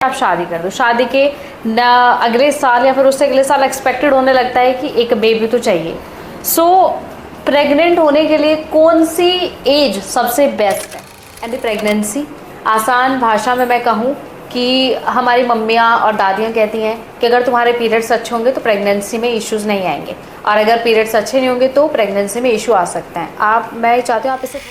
आप शादी कर दो, शादी के अगले साल या फिर उससे अगले साल एक्सपेक्टेड होने लगता है कि एक बेबी तो चाहिए। सो प्रेग्नेंट होने के लिए कौन सी एज सबसे बेस्ट है? एंड प्रेगनेंसी आसान भाषा में मैं कहूँ कि हमारी मम्मियाँ और दादियाँ कहती हैं कि अगर तुम्हारे पीरियड्स अच्छे होंगे तो प्रेगनेंसी में इश्यूज़ नहीं आएंगे, और अगर पीरियड्स अच्छे नहीं होंगे तो प्रेगनेंसी में इशू आ सकते हैं। मैं चाहती हूँ आप इसे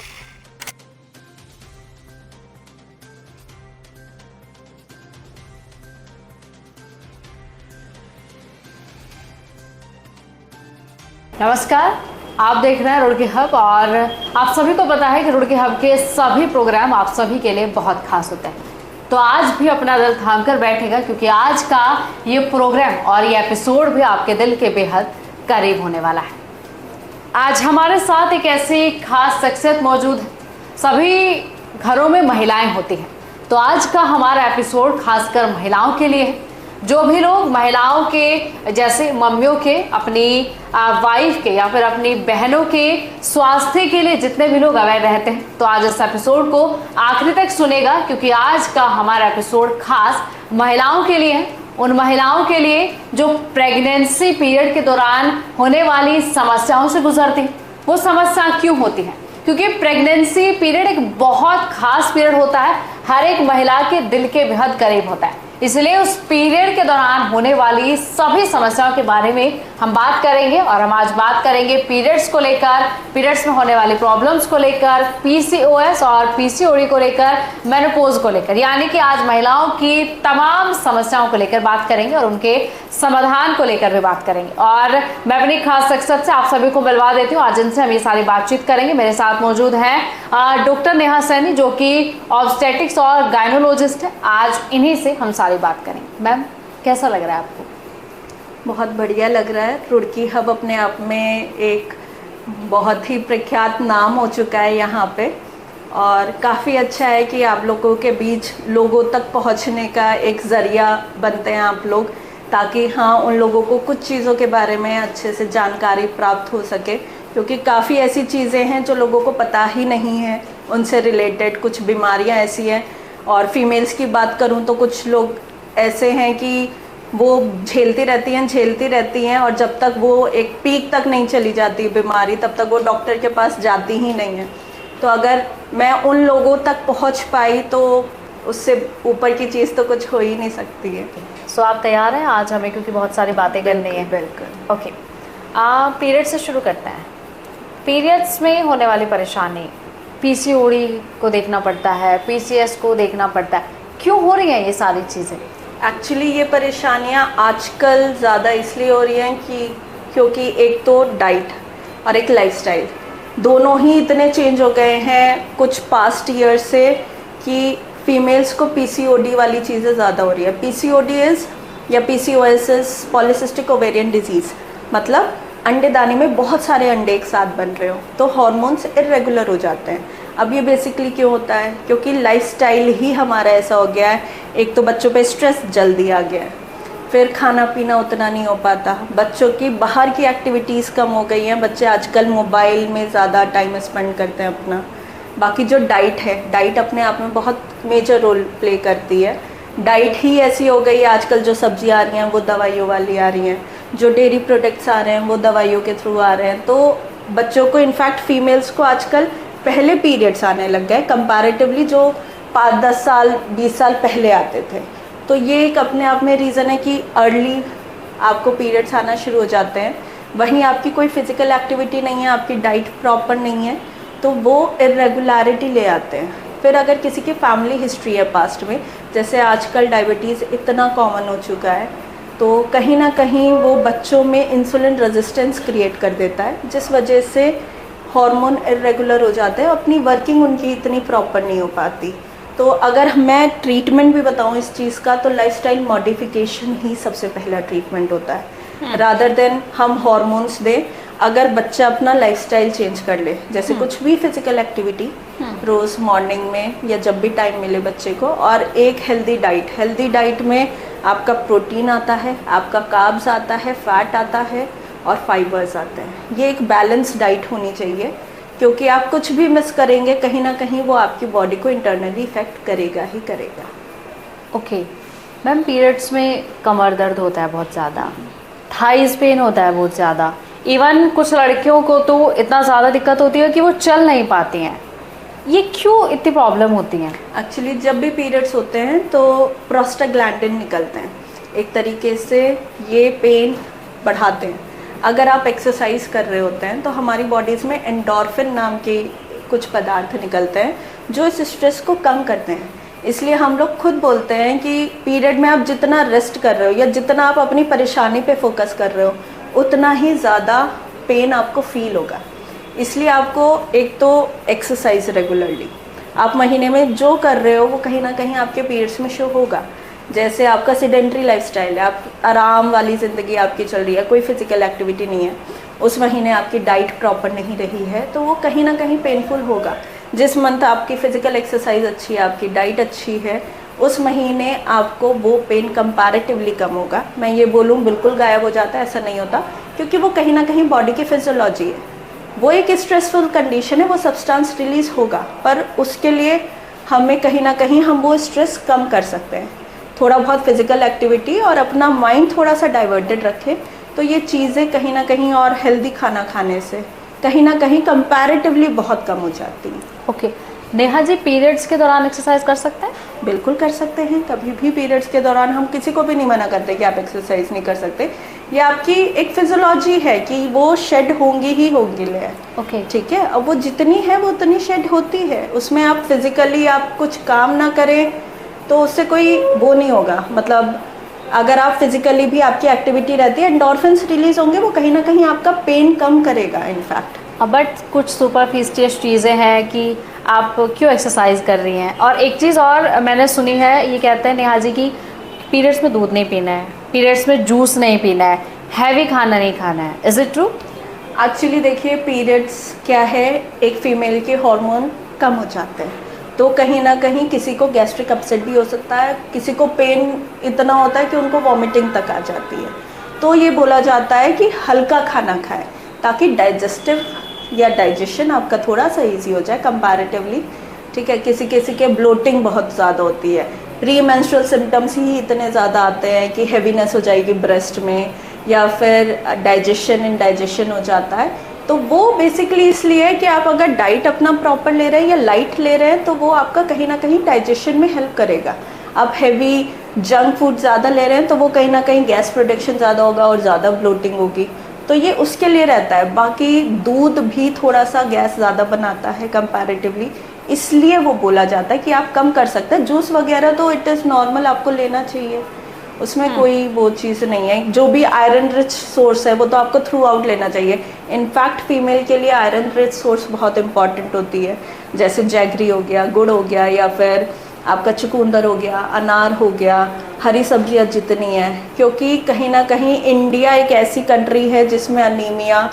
नमस्कार, आप देख रहे हैं रुड़की हब, और आप सभी को पता है कि रुड़की हब के सभी प्रोग्राम आप सभी के लिए बहुत खास होते हैं। तो आज भी अपना दिल थाम कर बैठेगा, क्योंकि आज का ये प्रोग्राम और ये एपिसोड भी आपके दिल के बेहद करीब होने वाला है। आज हमारे साथ एक ऐसी खास शख्सियत मौजूद है। सभी घरों में महिलाएं होती हैं, तो आज का हमारा एपिसोड खासकर महिलाओं के लिए है। जो भी लोग महिलाओं के जैसे मम्मियों के, अपनी वाइफ के या फिर अपनी बहनों के स्वास्थ्य के लिए जितने भी लोग अवेयर रहते हैं, तो आज इस एपिसोड को आखिरी तक सुनेगा, क्योंकि आज का हमारा एपिसोड खास महिलाओं के लिए है। उन महिलाओं के लिए जो प्रेगनेंसी पीरियड के दौरान होने वाली समस्याओं से गुजरती हैं। वो समस्या क्यों होती है? क्योंकि प्रेगनेंसी पीरियड एक बहुत खास पीरियड होता है, हर एक महिला के दिल के बेहद करीब होता है। इसलिए उस पीरियड के दौरान होने वाली सभी समस्याओं के बारे में हम बात करेंगे, और हम आज बात करेंगे पीरियड्स को लेकर, पीरियड्स में होने वाली प्रॉब्लम्स को लेकर, पीसीओएस और पीसीओडी को लेकर, मेनोपॉज को लेकर, यानी कि आज महिलाओं की तमाम समस्याओं को लेकर बात करेंगे और उनके समाधान को लेकर भी बात करेंगे। और मैं अपनी खास शख्सियत से आप सभी को मिलवा देती हूँ, आज इनसे हम ये सारी बातचीत करेंगे। मेरे साथ मौजूद हैं डॉक्टर नेहा सैनी, जो कि ऑब्स्टेटिक्स और गायनोलॉजिस्ट है। आज इन्हीं से हम सारी बात करेंगे। मैम, कैसा लग रहा है आपको? बहुत बढ़िया लग रहा है। रुड़की हब अपने आप में एक बहुत ही प्रख्यात नाम हो चुका है यहाँ पे, और काफ़ी अच्छा है कि आप लोगों के बीच लोगों तक पहुँचने का एक ज़रिया बनते हैं आप लोग, ताकि हाँ उन लोगों को कुछ चीज़ों के बारे में अच्छे से जानकारी प्राप्त हो सके, क्योंकि काफ़ी ऐसी चीज़ें हैं जो लोगों को पता ही नहीं है। उनसे रिलेटेड कुछ बीमारियाँ ऐसी हैं, और फीमेल्स की बात करूँ तो कुछ लोग ऐसे हैं कि वो झेलती रहती हैं, और जब तक वो एक पीक तक नहीं चली जाती बीमारी, तब तक वो डॉक्टर के पास जाती ही नहीं है। तो अगर मैं उन लोगों तक पहुंच पाई तो उससे ऊपर की चीज़ तो कुछ हो ही नहीं सकती है। सो आप तैयार हैं आज हमें, क्योंकि बहुत सारी बातें करनी है। बिल्कुल। ओके, पीरियड से शुरू करते हैं। पीरियड्स में होने वाली परेशानी, पीसीओडी को देखना पड़ता है, पीसीएस को देखना पड़ता है, क्यों हो रही हैं ये सारी चीज़ें? एक्चुअली ये परेशानियाँ आजकल ज़्यादा इसलिए हो रही हैं क्योंकि एक तो डाइट और एक लाइफस्टाइल दोनों ही इतने चेंज हो गए हैं कुछ पास्ट ईयर से, कि फीमेल्स को पीसीओडी वाली चीज़ें ज़्यादा हो रही है। पीसीओडी इज़ या PCOS is polycystic ovarian disease, मतलब अंडेदानी में बहुत सारे अंडे एक साथ बन रहे हो, तो हार्मोन्स इरेगुलर हो जाते हैं। अब ये बेसिकली क्यों होता है? क्योंकि लाइफस्टाइल ही हमारा ऐसा हो गया है। एक तो बच्चों पे स्ट्रेस जल्दी आ गया है, फिर खाना पीना उतना नहीं हो पाता, बच्चों की बाहर की एक्टिविटीज़ कम हो गई हैं, बच्चे आजकल मोबाइल में ज़्यादा टाइम स्पेंड करते हैं अपना। बाकी जो डाइट है, डाइट अपने आप में बहुत मेजर रोल प्ले करती है। डाइट ही ऐसी हो गई है आजकल, जो सब्जी आ रही हैं वो दवाइयों वाली आ रही हैं, जो डेयरी प्रोडक्ट्स आ रहे हैं वो दवाइयों के थ्रू आ रहे हैं। तो बच्चों को, इनफैक्ट फीमेल्स को आजकल पहले पीरियड्स आने लग गए कंपैरेटिवली जो 5-10 साल 20 साल पहले आते थे। तो ये एक अपने आप में रीज़न है कि अर्ली आपको पीरियड्स आना शुरू हो जाते हैं। वहीं आपकी कोई फिज़िकल एक्टिविटी नहीं है, आपकी डाइट प्रॉपर नहीं है, तो वो इरेगुलरिटी ले आते हैं। फिर अगर किसी की फैमिली हिस्ट्री है पास्ट में, जैसे आजकल डायबिटीज़ इतना कॉमन हो चुका है, तो कहीं ना कहीं वो बच्चों में इंसुलिन रेजिस्टेंस क्रिएट कर देता है, जिस वजह से हार्मोन इरेगुलर हो जाते हैं, अपनी वर्किंग उनकी इतनी प्रॉपर नहीं हो पाती। तो अगर मैं ट्रीटमेंट भी बताऊं इस चीज़ का, तो लाइफस्टाइल मॉडिफिकेशन ही सबसे पहला ट्रीटमेंट होता है, रादर देन हम हार्मोन्स दें। अगर बच्चा अपना लाइफस्टाइल चेंज कर ले, जैसे कुछ भी फिजिकल एक्टिविटी रोज़ मॉर्निंग में या जब भी टाइम मिले बच्चे को, और एक हेल्दी डाइट में आपका प्रोटीन आता है, आपका कार्ब्स आता है, फैट आता है और फाइबर्स आते हैं। ये एक बैलेंस डाइट होनी चाहिए, क्योंकि आप कुछ भी मिस करेंगे कहीं ना कहीं वो आपकी बॉडी को इंटरनली इफेक्ट करेगा ही करेगा। ओके, मैम पीरियड्स में कमर दर्द होता है बहुत ज़्यादा, थाइज पेन होता है बहुत ज़्यादा, इवन कुछ लड़कियों को तो इतना ज़्यादा दिक्कत होती है कि वो चल नहीं पाती हैं। ये क्यों इतनी प्रॉब्लम होती हैं? एक्चुअली जब भी पीरियड्स होते हैं तो प्रोस्टाग्लैंडिन निकलते हैं, एक तरीके से ये पेन बढ़ाते हैं। अगर आप एक्सरसाइज कर रहे होते हैं तो हमारी बॉडीज़ में एंडोर्फिन नाम के कुछ पदार्थ निकलते हैं जो इस स्ट्रेस को कम करते हैं। इसलिए हम लोग खुद बोलते हैं कि पीरियड में आप जितना रेस्ट कर रहे हो या जितना आप अपनी परेशानी पे फोकस कर रहे हो उतना ही ज़्यादा पेन आपको फील होगा। इसलिए आपको एक तो एक्सरसाइज रेगुलरली आप महीने में जो कर रहे हो वो कहीं ना कहीं आपके पीरियड्स में शो होगा। जैसे आपका सीडेंट्री लाइफस्टाइल है, आप आराम वाली ज़िंदगी आपकी चल रही है, कोई फिजिकल एक्टिविटी नहीं है, उस महीने आपकी डाइट प्रॉपर नहीं रही है तो वो कहीं ना कहीं पेनफुल होगा। जिस मंथ आपकी फिजिकल एक्सरसाइज अच्छी है, आपकी डाइट अच्छी है, उस महीने आपको वो पेन कंपैरेटिवली कम होगा। मैं ये बोलूँ बिल्कुल गायब हो जाता है, ऐसा नहीं होता, क्योंकि वो कहीं ना कहीं बॉडी की फिजियोलॉजी है, वो एक स्ट्रेसफुल कंडीशन है, वो सब्सटेंस रिलीज होगा, पर उसके लिए हमें कहीं ना कहीं हम वो स्ट्रेस कम कर सकते हैं। थोड़ा बहुत फिजिकल एक्टिविटी और अपना माइंड थोड़ा सा डाइवर्टेड रखें तो ये चीज़ें कहीं ना कहीं और हेल्दी खाना खाने से कहीं ना कहीं कंपैरेटिवली बहुत कम हो जाती हैं। ओके नेहा जी, पीरियड्स के दौरान एक्सरसाइज कर सकते हैं? बिल्कुल कर सकते हैं, कभी भी पीरियड्स के दौरान हम किसी को भी नहीं मना करते कि आप एक्सरसाइज नहीं कर सकते। ये आपकी एक फिजियोलॉजी है कि वो शेड होंगी ही होंगी ले। ओके ठीक है, अब वो जितनी है वो उतनी शेड होती है, उसमें आप फिजिकली आप कुछ काम ना करें तो उससे कोई वो नहीं होगा। मतलब अगर आप फिजिकली भी आपकी एक्टिविटी रहती है, एंडोर्फिन्स रिलीज होंगे, वो कहीं ना कहीं आपका पेन कम करेगा इनफैक्ट। बट कुछ सुपरफिशियस चीज़ें हैं कि आप क्यों एक्सरसाइज कर रही हैं। और एक चीज़ और मैंने सुनी है, ये कहते हैं नेहा जी कि पीरियड्स में दूध नहीं पीना है, पीरियड्स में जूस नहीं पीना है, हैवी खाना नहीं खाना है। Is it true? एक्चुअली देखिए, पीरियड्स क्या है, एक फीमेल के हार्मोन कम हो जाते हैं तो कहीं ना कहीं किसी को गैस्ट्रिक अपसेट भी हो सकता है, किसी को पेन इतना होता है कि उनको वॉमिटिंग तक आ जाती है। तो ये बोला जाता है कि हल्का खाना खाएं ताकि डाइजेस्टिव या डाइजेशन आपका थोड़ा सा इजी हो जाए कंपैरेटिवली। ठीक है, किसी किसी के ब्लोटिंग बहुत ज़्यादा होती है, प्री मेंस्ट्रुअल सिम्टम्स ही इतने ज़्यादा आते हैं कि हैवीनेस हो जाएगी ब्रेस्ट में, या फिर इंडाइजेशन हो जाता है। तो वो बेसिकली इसलिए है कि आप अगर डाइट अपना प्रॉपर ले रहे हैं या लाइट ले रहे हैं तो वो आपका कहीं ना कहीं डाइजेशन में हेल्प करेगा। आप हैवी जंक फूड ज़्यादा ले रहे हैं तो वो कहीं ना कहीं गैस प्रोडक्शन ज़्यादा होगा और ज़्यादा ब्लोटिंग होगी, तो ये उसके लिए रहता है। बाकी दूध भी थोड़ा सा गैस ज़्यादा बनाता है कंपैरेटिवली, इसलिए वो बोला जाता है कि आप कम कर सकते हैं। जूस वगैरह तो इट इज़ नॉर्मल, आपको लेना चाहिए, उसमें कोई वो चीज़ नहीं है। जो भी आयरन रिच सोर्स है वो तो आपको थ्रू आउट लेना चाहिए। इनफैक्ट फीमेल के लिए आयरन रिच सोर्स बहुत इंपॉर्टेंट होती है, जैसे जैगरी हो गया, गुड़ हो गया, या फिर आपका चुकंदर हो गया, अनार हो गया, हरी सब्जियां जितनी हैं, क्योंकि कहीं ना कहीं इंडिया एक ऐसी कंट्री है जिसमें अनीमिया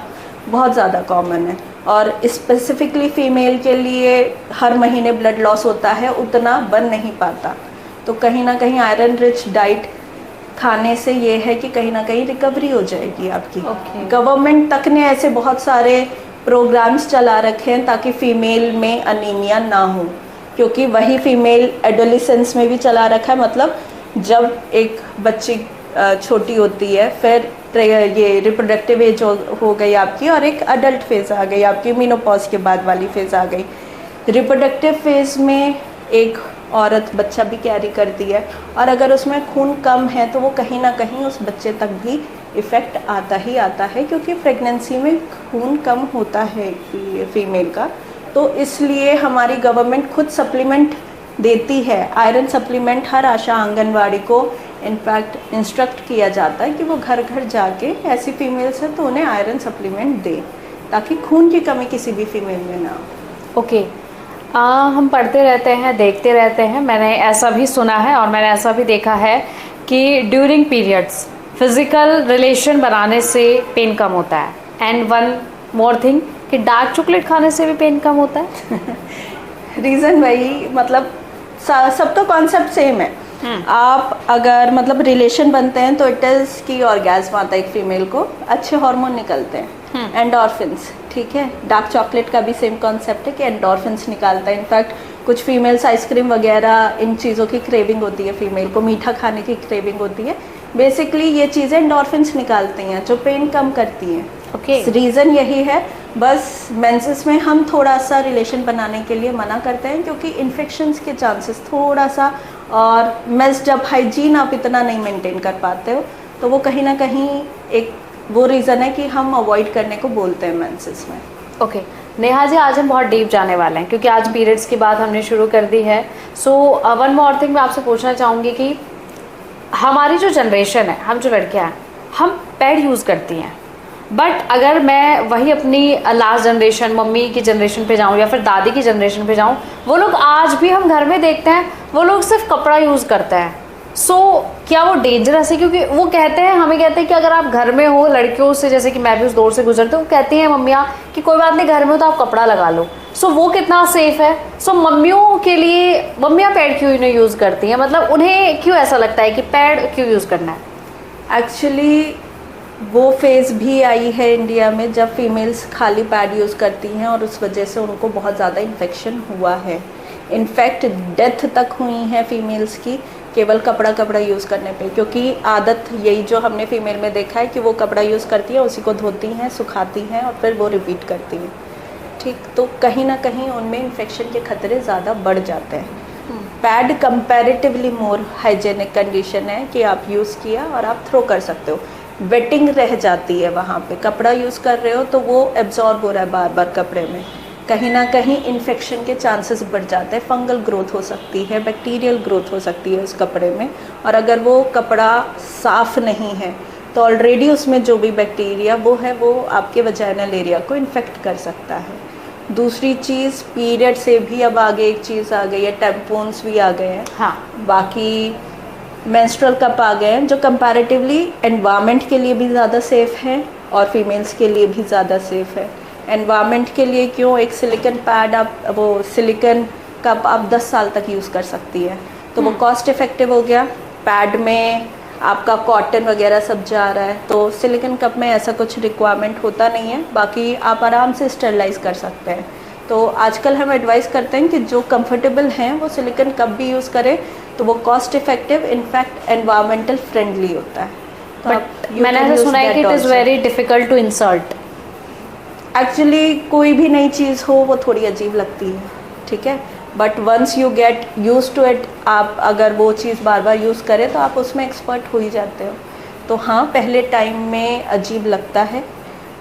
बहुत ज़्यादा कॉमन है और स्पेसिफिकली फ़ीमेल के लिए हर महीने ब्लड लॉस होता है, उतना बन नहीं पाता। तो कहीं ना कहीं आयरन रिच डाइट खाने से ये है कि कहीं ना कहीं रिकवरी हो जाएगी आपकी। गवर्नमेंट तक ने ऐसे बहुत सारे प्रोग्राम्स चला रखे हैं ताकि फ़ीमेल में अनीमिया ना हो, क्योंकि वही फीमेल एडोलिसेंस में भी चला रखा है। मतलब जब एक बच्ची छोटी होती है, फिर ये रिप्रोडक्टिव एज हो गई आपकी और एक अडल्ट फेज़ आ गई आपकी, मेनोपॉज के बाद वाली फेज़ आ गई। रिप्रोडक्टिव फेज़ में एक औरत बच्चा भी कैरी करती है और अगर उसमें खून कम है तो वो कहीं ना कहीं उस बच्चे तक भी इफ़ेक्ट आता ही आता है, क्योंकि प्रेगनेंसी में खून कम होता है फीमेल का। तो इसलिए हमारी गवर्नमेंट खुद सप्लीमेंट देती है, आयरन सप्लीमेंट हर आशा आंगनवाड़ी को इनफैक्ट इंस्ट्रक्ट किया जाता है कि वो घर घर जाके ऐसी फीमेल्स हैं तो उन्हें आयरन सप्लीमेंट दें ताकि खून की कमी किसी भी फीमेल में ना हो। ओके हम पढ़ते रहते हैं, देखते रहते हैं, मैंने ऐसा भी सुना है और मैंने ऐसा भी देखा है कि ड्यूरिंग पीरियड्स फिज़िकल रिलेशन बनाने से पेन कम होता है। एंड वन मोर थिंग कि डार्क चॉकलेट खाने से भी पेन कम होता है। रीज़न वही, मतलब सबका कॉन्सेप्ट सेम है। आप अगर मतलब रिलेशन बनते हैं तो इट इज़ की ऑर्गेज़्म आता है एक फीमेल को, अच्छे हार्मोन निकलते हैं एंडोर्फिन्स। ठीक है, डार्क चॉकलेट का भी सेम कॉन्सेप्ट है कि एंडोर्फिन्स निकालता है। इनफैक्ट कुछ फीमेल्स आइसक्रीम वगैरह इन चीज़ों की क्रेविंग होती है, फीमेल को मीठा खाने की क्रेविंग होती है। बेसिकली ये चीज़ें एंडोर्फिन्स निकालती हैं जो पेन कम करती हैं। ओके। रीज़न यही है, बस मेंसेस में हम थोड़ा सा रिलेशन बनाने के लिए मना करते हैं क्योंकि इन्फेक्शंस के चांसेस थोड़ा सा, और मेस्ड अप हाइजीन आप इतना नहीं मेंटेन कर पाते हो, तो वो कहीं ना कहीं एक वो रीज़न है कि हम अवॉइड करने को बोलते हैं मेंसेस में। ओके नेहा जी, आज हम बहुत डीप जाने वाले हैं क्योंकि आज पीरियड्स की बात हमने शुरू कर दी है। सो वन मोर थिंग मैं आपसे पूछना चाहूँगी कि हमारी जो जनरेशन है, हम जो लड़कियाँ हैं, हम पैड यूज़ करती हैं, बट अगर मैं वही अपनी लास्ट जनरेशन मम्मी की जनरेशन पे जाऊँ या फिर दादी की जनरेशन पे जाऊँ, वो लोग आज भी हम घर में देखते हैं वो लोग सिर्फ कपड़ा यूज़ करते हैं। सो क्या वो डेंजरस है? क्योंकि वो कहते हैं, हमें कहते हैं कि अगर आप घर में हो लड़कियों से, जैसे कि मैं भी उस दौर से गुजरती हूँ, कहती हैं मम्मियाँ कि कोई बात नहीं घर में हो तो आप कपड़ा लगा लो। सो वो कितना सेफ है? सो मम्मियों के लिए, मम्मियाँ पैड क्यों नहीं यूज़ करती हैं? मतलब उन्हें क्यों ऐसा लगता है कि पैड क्यों यूज़ करना है? एक्चुअली वो फेज़ भी आई है इंडिया में जब फीमेल्स खाली पैड यूज़ करती हैं और उस वजह से उनको बहुत ज़्यादा इन्फेक्शन हुआ है। इनफैक्ट डेथ तक हुई है फीमेल्स की केवल कपड़ा यूज़ करने पे, क्योंकि आदत यही जो हमने फीमेल में देखा है कि वो कपड़ा यूज़ करती है, उसी को धोती हैं, सुखाती हैं और फिर वो रिपीट करती हैं। ठीक, तो कहीं ना कहीं उनमें इन्फेक्शन के खतरे ज़्यादा बढ़ जाते हैं। पैड कंपैरेटिवली मोर हाइजेनिक कंडीशन है कि आप यूज़ किया और आप थ्रो कर सकते हो। वेटिंग रह जाती है वहाँ पे, कपड़ा यूज़ कर रहे हो तो वो एब्जॉर्ब हो रहा है बार बार कपड़े में, कहीं ना कहीं इन्फेक्शन के चांसेस बढ़ जाते हैं। फंगल ग्रोथ हो सकती है, बैक्टीरियल ग्रोथ हो सकती है उस कपड़े में, और अगर वो कपड़ा साफ़ नहीं है तो ऑलरेडी उसमें जो भी बैक्टीरिया वो है वो आपके वजाइनल एरिया को इन्फेक्ट कर सकता है। दूसरी चीज़, पीरियड से भी अब आगे एक चीज़ आ गई है, टैम्पून्स भी आ गए हैं। हाँ, बाकी मेंस्ट्रुअल कप आ गए हैं जो कंपैरेटिवली एनवायरनमेंट के लिए भी ज़्यादा सेफ़ हैं और फीमेल्स के लिए भी ज़्यादा सेफ़ है। एनवायरनमेंट के लिए क्यों, एक सिलिकन पैड आप, वो सिलिकन कप आप 10 साल तक यूज़ कर सकती है, तो वो कॉस्ट इफ़ेक्टिव हो गया। पैड में आपका कॉटन वगैरह सब जा रहा है, तो सिलिकन कप में ऐसा कुछ रिक्वायरमेंट होता नहीं है। बाकी आप आराम से स्टरलाइज कर सकते हैं। तो आजकल हम एडवाइस करते हैं कि जो कंफर्टेबल हैं वो सिलिकन कप भी यूज़ करें, तो वो cost effective, in fact environmental friendly होता है। तो बट मैंने ऐसा सुना है कि it is very difficult to insert. Actually कोई भी नई चीज़ हो वो थोड़ी अजीब लगती है, ठीक है, but once you get use to it, आप अगर वो चीज़ बार बार यूज़ करें तो आप उसमें एक्सपर्ट हो ही जाते हो। तो हाँ, पहले टाइम में अजीब लगता है,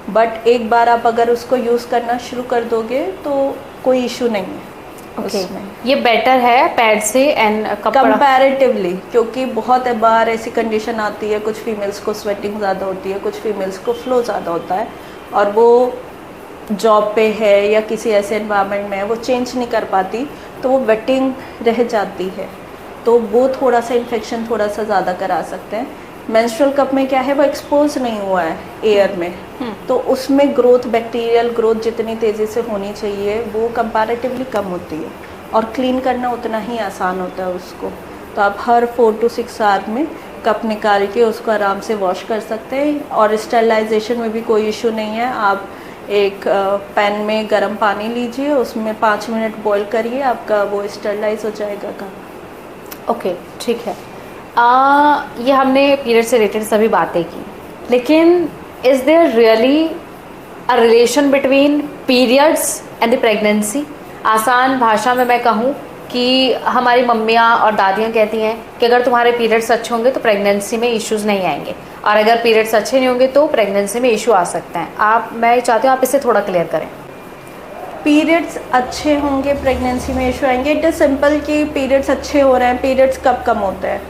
बट एक बार आप अगर उसको यूज़ करना शुरू कर दोगे तो कोई इशू नहीं है उसमें। ये बेटर है पैड से एंड कपड़ा कंपैरेटिवली, क्योंकि बहुत बार ऐसी कंडीशन आती है, कुछ फीमेल्स को स्वेटिंग ज़्यादा होती है, कुछ फीमेल्स को फ्लो ज़्यादा होता है, और वो जॉब पे है या किसी ऐसे एनवायरनमेंट में है, वो चेंज नहीं कर पाती, तो वो वेटिंग रह जाती है, तो वो थोड़ा सा इन्फेक्शन थोड़ा सा ज़्यादा करा सकते हैं। मेंस्ट्रुअल कप में क्या है, वो एक्सपोज नहीं हुआ है एयर में, तो उसमें ग्रोथ, बैक्टीरियल ग्रोथ जितनी तेज़ी से होनी चाहिए वो कंपैरेटिवली कम होती है, और क्लीन करना उतना ही आसान होता है उसको। तो आप हर 4 to 6 आवर में कप निकाल के उसको आराम से वॉश कर सकते हैं, और स्टरलाइजेशन में भी कोई इशू नहीं है। आप एक पैन में गर्म पानी लीजिए, उसमें 5 मिनट बॉईल करिए, आपका वो स्टरलाइज हो जाएगा कप। ओके, ठीक है। ये हमने पीरियड से रिलेटेड सभी बातें की, लेकिन is there really a relation between periods and the pregnancy? आसान भाषा में मैं कहूँ कि हमारी मम्मियाँ और दादियाँ कहती हैं कि अगर तुम्हारे पीरियड्स अच्छे होंगे तो प्रेगनेंसी में इश्यूज़ नहीं आएंगे, और अगर पीरियड्स अच्छे नहीं होंगे तो प्रेगनेंसी में इशू आ सकते हैं। मैं चाहती हूँ आप इसे थोड़ा क्लियर करें। पीरियड्स अच्छे होंगे प्रेगनेंसी में इशू आएंगे? इट इज़ सिंपल कि पीरियड्स अच्छे हो रहे हैं। पीरियड्स कब कम होते हैं?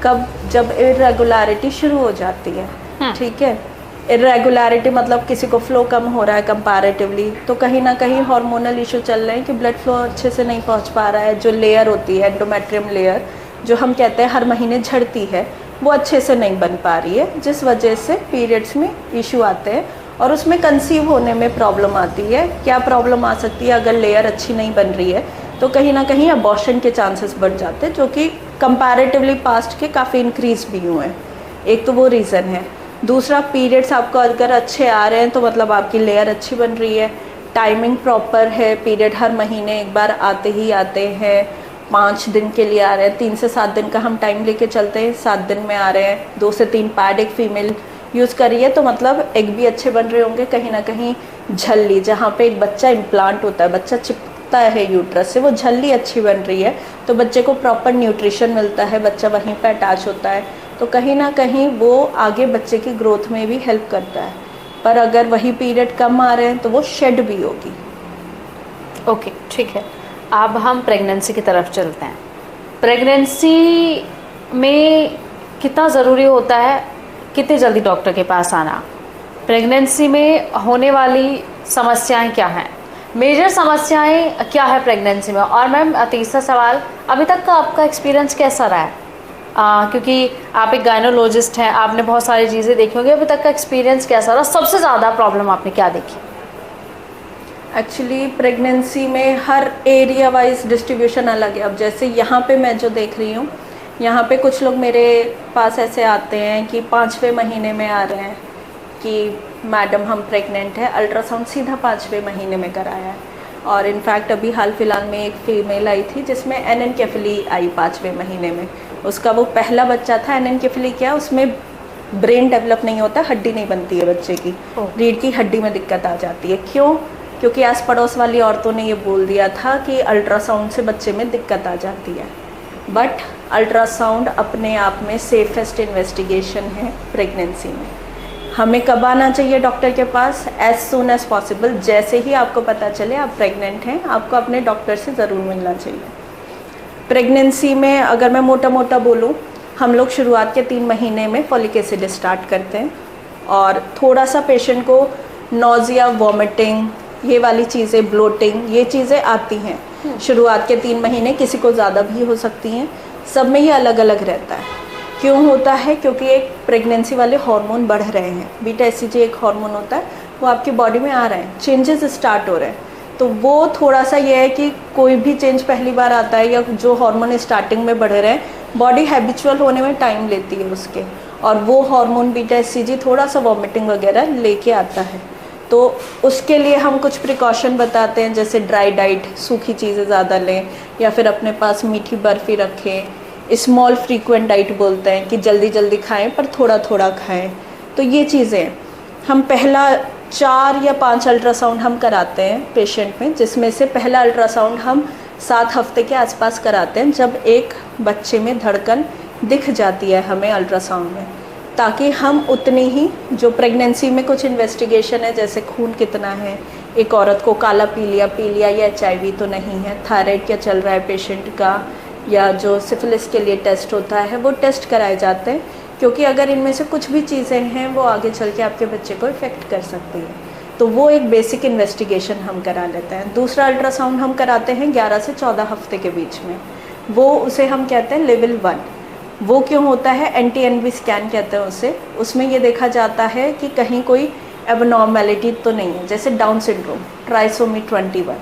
कब? जब इरेगुलरिटी शुरू हो जाती है, ठीक है। इरेगुलरिटी मतलब किसी को फ्लो कम हो रहा है कंपैरेटिवली, तो कहीं ना कहीं हार्मोनल इशू चल रहे हैं कि ब्लड फ्लो अच्छे से नहीं पहुंच पा रहा है। जो लेयर होती है एंडोमेट्रियम लेयर, जो हम कहते हैं हर महीने झड़ती है, वो अच्छे से नहीं बन पा रही है, जिस वजह से पीरियड्स में इशू आते हैं और उसमें कंसीव होने में प्रॉब्लम आती है। क्या प्रॉब्लम आ सकती है? अगर लेयर अच्छी नहीं बन रही है तो कहीं ना कहीं अबॉर्शन के चांसेस बढ़ जाते हैं, जो कि कंपैरेटिवली पास्ट के काफ़ी इंक्रीज भी हुए हैं। एक तो वो रीज़न है। दूसरा, पीरियड्स आपको अगर अच्छे आ रहे हैं तो मतलब आपकी लेयर अच्छी बन रही है। टाइमिंग प्रॉपर है, पीरियड हर महीने एक बार आते ही आते हैं, 5 दिन के लिए आ रहे हैं, 3 से 7 दिन का हम टाइम लेके चलते हैं, 7 दिन में आ रहे हैं, 2 से 3 पैड एक फीमेल यूज़ करिए तो मतलब एग भी अच्छे बन रहे होंगे। कहीं ना कहीं झल्ली जहाँ पे एक बच्चा इम्प्लांट होता है, बच्चा चिपकता है यूट्रस से, वो झल्ली अच्छी बन रही है तो बच्चे को प्रॉपर न्यूट्रिशन मिलता है, बच्चा वहीं पर अटैच होता है, तो कहीं ना कहीं वो आगे बच्चे की ग्रोथ में भी हेल्प करता है। पर अगर वही पीरियड कम आ रहे हैं तो वो शेड भी होगी। ओके, ठीक है। अब हम प्रेगनेंसी की तरफ चलते हैं। प्रेगनेंसी में कितना ज़रूरी होता है कितनी जल्दी डॉक्टर के पास आना? प्रेगनेंसी में होने वाली समस्याएं क्या हैं? मेजर समस्याएं क्या है प्रेगनेंसी में? और मैम तीसरा सवाल, अभी तक का आपका एक्सपीरियंस कैसा रहा है? क्योंकि आप एक गायनोलॉजिस्ट हैं, आपने बहुत सारी चीज़ें देखी होंगी, अभी तक का एक्सपीरियंस कैसा रहा? सबसे ज़्यादा प्रॉब्लम आपने क्या देखी? एक्चुअली प्रेगनेंसी में हर एरिया वाइज डिस्ट्रीब्यूशन अलग है। अब जैसे यहाँ पे मैं जो देख रही हूँ, यहाँ पे कुछ लोग मेरे पास ऐसे आते हैं कि 5वें महीने में आ रहे हैं कि मैडम हम प्रेग्नेंट है, अल्ट्रासाउंड सीधा 5वें महीने में कराया है। और इनफैक्ट अभी हाल फिलहाल में एक फीमेल आई थी जिसमें एनेनकेफली आई 5वें महीने में। उसका वो पहला बच्चा था। एनेनकेफली क्या, उसमें ब्रेन डेवलप नहीं होता, हड्डी नहीं बनती है बच्चे की, रीढ़ की हड्डी में दिक्कत आ जाती है। क्यों? क्योंकि आस पड़ोस वाली औरतों ने ये बोल दिया था कि अल्ट्रासाउंड से बच्चे में दिक्कत आ जाती है। बट अल्ट्रासाउंड अपने आप में सेफेस्ट इन्वेस्टिगेशन है प्रेगनेंसी में। हमें कब आना चाहिए डॉक्टर के पास? As soon as possible. जैसे ही आपको पता चले आप प्रेग्नेंट हैं, आपको अपने डॉक्टर से ज़रूर मिलना चाहिए। प्रेगनेंसी में अगर मैं मोटा मोटा बोलूँ, हम लोग शुरुआत के 3 महीने में फॉलिक एसिड स्टार्ट करते हैं और थोड़ा सा पेशेंट को नोज़िया, वॉमिटिंग, ये वाली चीज़ें, ब्लोटिंग, ये चीज़ें आती हैं शुरुआत के 3 महीने। किसी को ज़्यादा भी हो सकती हैं, सब में ये अलग अलग रहता है। क्यों होता है? क्योंकि एक प्रेगनेंसी वाले हार्मोन बढ़ रहे हैं। बीटा एसीजी एक हार्मोन होता है, वो आपकी बॉडी में आ रहे हैं, चेंजेस स्टार्ट हो रहे हैं। तो वो थोड़ा सा ये है कि कोई भी चेंज पहली बार आता है या जो हार्मोन स्टार्टिंग में बढ़ रहे हैं, बॉडी हैबिचुअल होने में टाइम लेती है उसके, और वो हार्मोन बीटा एसीजी थोड़ा सा वॉमिटिंग वगैरह लेके आता है। तो उसके लिए हम कुछ प्रिकॉशन बताते हैं, जैसे ड्राई डाइट, सूखी चीज़ें ज़्यादा लें, या फिर अपने पास मीठी बर्फ़ी रखें। स्मॉल फ्रीक्वेंट डाइट बोलते हैं कि जल्दी जल्दी खाएं पर थोड़ा थोड़ा खाएं। तो ये चीज़ें हम पहला 4 या 5 अल्ट्रासाउंड हम कराते हैं पेशेंट में, जिसमें से पहला अल्ट्रासाउंड हम 7 हफ्ते के आसपास कराते हैं, जब एक बच्चे में धड़कन दिख जाती है हमें अल्ट्रासाउंड में, ताकि हम उतनी ही जो प्रेगनेंसी में कुछ इन्वेस्टिगेशन है, जैसे खून कितना है, एक औरत को काला पीलिया या HIV तो नहीं है, थायराइड क्या चल रहा है पेशेंट का, या जो सिफिलिस के लिए टेस्ट होता है वो टेस्ट कराए जाते हैं। क्योंकि अगर इनमें से कुछ भी चीज़ें हैं वो आगे चल के आपके बच्चे को इफ़ेक्ट कर सकती है। तो वो एक बेसिक इन्वेस्टिगेशन हम करा लेते हैं। दूसरा अल्ट्रासाउंड हम कराते हैं 11 से 14 हफ्ते के बीच में, वो उसे हम कहते हैं लेवल 1। वो क्यों होता है? NT-NB स्कैन कहते हैं उसे। उसमें ये देखा जाता है कि कहीं कोई एबनॉर्मेलिटी तो नहीं है, जैसे डाउन सिंड्रोम, ट्राइसोमी 21,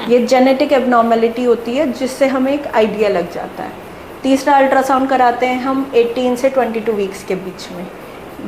ये जेनेटिक एबनॉर्मेलिटी होती है, जिससे हमें एक आइडिया लग जाता है। तीसरा अल्ट्रासाउंड कराते हैं हम 18 से 22 वीक्स के बीच में।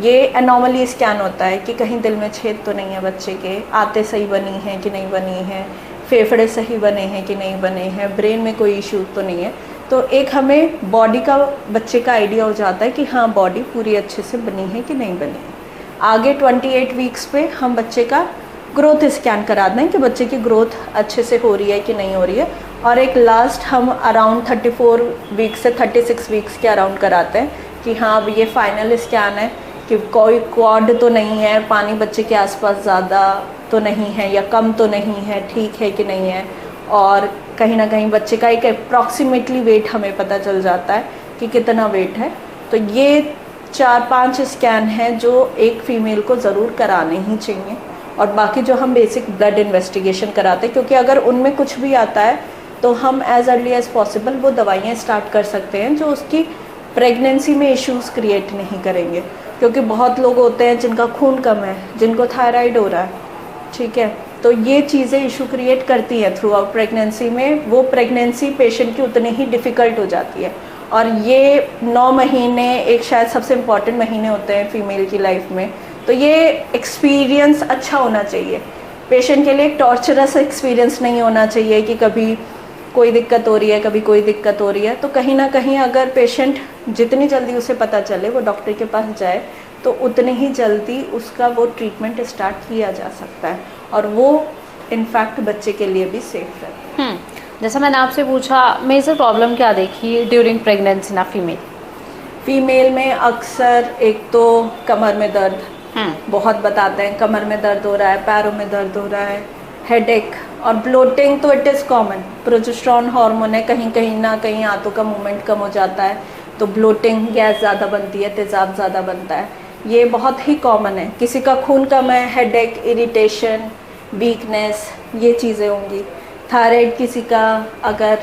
ये एनॉमली स्कैन होता है कि कहीं दिल में छेद तो नहीं है बच्चे के, आते सही बनी हैं कि नहीं बनी हैं, फेफड़े सही बने हैं कि नहीं बने हैं, ब्रेन में कोई इशू तो नहीं है। तो एक हमें बॉडी का, बच्चे का आइडिया हो जाता है कि हाँ बॉडी पूरी अच्छे से बनी है कि नहीं बनी है। आगे 28 वीक्स पे हम बच्चे का ग्रोथ स्कैन करा दें कि बच्चे की ग्रोथ अच्छे से हो रही है कि नहीं हो रही है। और एक लास्ट हम अराउंड 34 वीक्स से 36 वीक्स के अराउंड कराते हैं कि हाँ अब ये फाइनल स्कैन है कि कोई क्वाड तो नहीं है, पानी बच्चे के आसपास ज़्यादा तो नहीं है या कम तो नहीं है, ठीक है कि नहीं है। और कहीं ना कहीं बच्चे का एक अप्रॉक्सीमेटली वेट हमें पता चल जाता है कि कितना वेट है। तो ये 4-5 स्कैन हैं जो एक फ़ीमेल को ज़रूर कराने ही चाहिए। और बाकी जो हम बेसिक ब्लड इन्वेस्टिगेशन कराते हैं, क्योंकि अगर उनमें कुछ भी आता है तो हम एज़ अर्ली एज़ पॉसिबल वो दवाइयाँ स्टार्ट कर सकते हैं जो उसकी प्रेगनेंसी में इश्यूज़ क्रिएट नहीं करेंगे। क्योंकि बहुत लोग होते हैं जिनका खून कम है, जिनको थायराइड हो रहा है, ठीक है, तो ये चीज़ें इशू क्रिएट करती हैं थ्रू आउट प्रेगनेंसी में। वो प्रेगनेंसी पेशेंट की उतनी ही डिफ़िकल्ट हो जाती है। और ये 9 महीने एक शायद सबसे इम्पॉर्टेंट महीने होते हैं फीमेल की लाइफ में। तो ये एक्सपीरियंस अच्छा होना चाहिए पेशेंट के लिए एक टॉर्चरस एक्सपीरियंस नहीं होना चाहिए कि कभी कोई दिक्कत हो रही है, कभी कोई दिक्कत हो रही है। तो कहीं ना कहीं अगर पेशेंट जितनी जल्दी उसे पता चले वो डॉक्टर के पास जाए तो उतनी ही जल्दी उसका वो ट्रीटमेंट स्टार्ट किया जा सकता है और वो इनफैक्ट बच्चे के लिए भी सेफ है। जैसा मैंने आपसे पूछा, मेजर प्रॉब्लम क्या देखी ड्यूरिंग प्रेगनेंसी ना फीमेल में अक्सर एक तो कमर में दर्द बहुत बताते हैं, कमर में दर्द हो रहा है, पैरों में दर्द हो रहा है, हेडेक और ब्लोटिंग तो it is common. Progesterone hormone है, कहीं कहीं ना कहीं आंतों का मूवमेंट कम हो जाता है तो ब्लोटिंग, गैस ज़्यादा बनती है, तेज़ाब ज़्यादा बनता है, ये बहुत ही कॉमन है। किसी का खून कम है, हेडेक, इरिटेशन, वीकनेस, ये चीज़ें होंगी। थायराइड किसी का अगर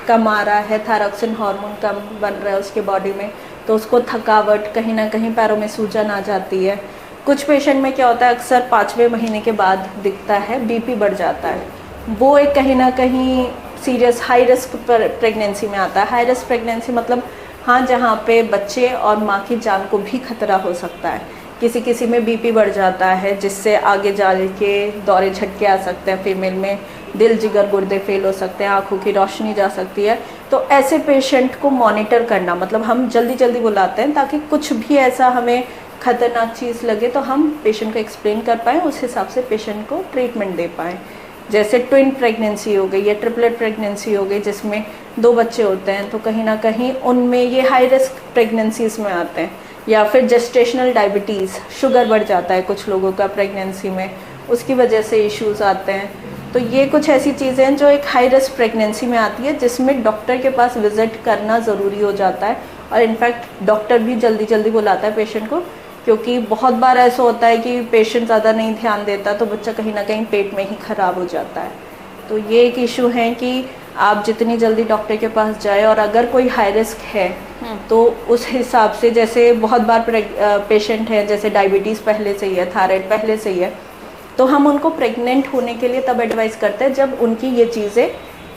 कम आ रहा है, थायरॉक्सिन हार्मोन कम बन रहा है उसके बॉडी में तो उसको थकावट, कहीं ना कहीं पैरों में सूजन आ जाती है। कुछ पेशेंट में क्या होता है, अक्सर 5वें महीने के बाद दिखता है, बीपी बढ़ जाता है। वो एक कहीं ना कहीं सीरियस हाई रिस्क प्रेगनेंसी में आता है। हाई रिस्क प्रेगनेंसी मतलब हाँ, जहाँ पे बच्चे और माँ की जान को भी खतरा हो सकता है। किसी किसी में बीपी बढ़ जाता है जिससे आगे जा के दौरे झटके आ सकते हैं। फीमेल में दिल, जिगर, गुर्दे फेल हो सकते हैं, आँखों की रोशनी जा सकती है। तो ऐसे पेशेंट को मॉनिटर करना, मतलब हम जल्दी जल्दी बुलाते हैं ताकि कुछ भी ऐसा हमें खतरनाक चीज़ लगे तो हम पेशेंट को एक्सप्लेन कर पाएँ, उस हिसाब से पेशेंट को ट्रीटमेंट दे पाएँ। जैसे ट्विन प्रेगनेंसी हो गई या ट्रिपलेट प्रेगनेंसी हो गई जिसमें 2 बच्चे होते हैं तो कहीं ना कहीं उनमें ये हाई रिस्क प्रेगनेंसीज में आते हैं। या फिर जेस्टेशनल डायबिटीज़, शुगर बढ़ जाता है कुछ लोगों का प्रेगनेंसी में, उसकी वजह से इश्यूज आते हैं। तो ये कुछ ऐसी चीज़ें हैं जो एक हाई रिस्क प्रेगनेंसी में आती है जिसमें डॉक्टर के पास विजिट करना ज़रूरी हो जाता है और इनफैक्ट डॉक्टर भी जल्दी जल्दी बुलाता है पेशेंट को, क्योंकि बहुत बार ऐसा होता है कि पेशेंट ज़्यादा नहीं ध्यान देता तो बच्चा कहीं ना कहीं पेट में ही ख़राब हो जाता है। तो ये एक इशू है कि आप जितनी जल्दी डॉक्टर के पास जाए और अगर कोई हाई रिस्क है तो उस हिसाब से, जैसे बहुत बार पेशेंट हैं जैसे डायबिटीज़ पहले से ही है, थायराइड पहले से ही है, तो हम उनको प्रेग्नेंट होने के लिए तब एडवाइस करते हैं जब उनकी ये चीज़ें